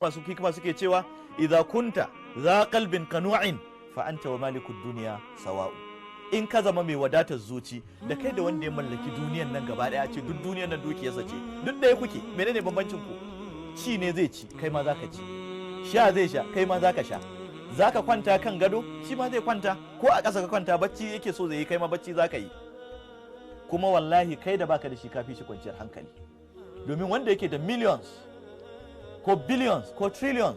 masu hikima suke cewa idza kunta za qalbin qanu'in fa anta wa malikud dunya sawa'u. In ka zama mai wadatar zuci da kai da wanda ya mallaki duniyan nan gaba daya ce duk duniyan nan dukiyarsa ce duk ɗaya kuke, menene bambancin ku? Ci ne zai ci kai ma zaka ci, sha zai sha kai ma zaka sha, zaka kwanta kan gado shi ma zai kwanta, ko a ƙasa ka kwanta bacci yake so zai yi kai ma bacci zaka yi. Kuma wallahi kai da baka da shi kafi shi kwanciyar hankali, domin wanda yake da millions ko billions ko trillions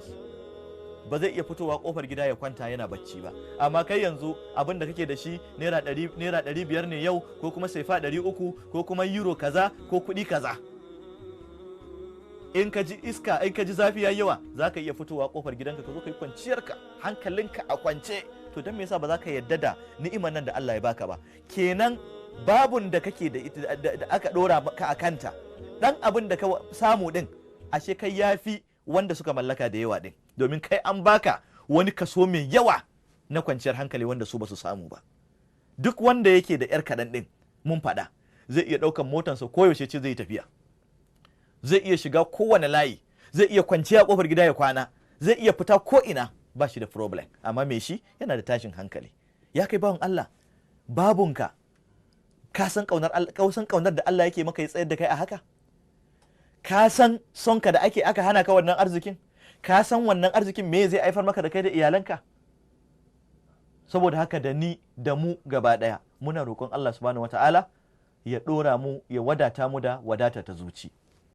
ba zai iya fitowa kofar gida ya kwanta yana bacci ba. Amma kai yanzu abin da kake da shi naira 500 ne yau, ko kuma saifa 300, ko kuma euro kaza ko kuɗi kaza. In ka ji iska, in ka ji zafi yayi yawa, za ka iya fitowa kofar gidanka ka zo ka yi kwanciyarka hankalinka a kwance. To don me yasa ba za ka yarda da ni'imar nan da Allah ya baka ba? Kenan babun da kake da aka dora ka a kanta, dan abin da ka samu din ashe kai yafi wanda suka mallaka da yawa din, domin kai an baka wani kaso mai yawa na kwanciyar hankali wanda su ba su samu ba. Duk wanda yake da yar kaɗan din, mun faɗa, zai iya ɗaukan motansa koyaushe ce zai tafiya, zai iya shiga kowane layi, zai iya kwanciya a kofar gida ya kwana, zai iya fita ko ina ba shi da problem. Amma me shi yana da tashin hankali. Ya kai bawan Allah, babunka ka san kaunar da Allah yake maka ya tsayar da kai a haka? Ka san sonka da aka hana ka wannan arzikin? Ka san wannan arzikin me zai haifar maka da kai da iyalanka? Saboda haka da ni da mu gaba daya muna roƙon Allah subhanahu wataala ya ɗora mu, ya wadata mu da wadata ta zuci.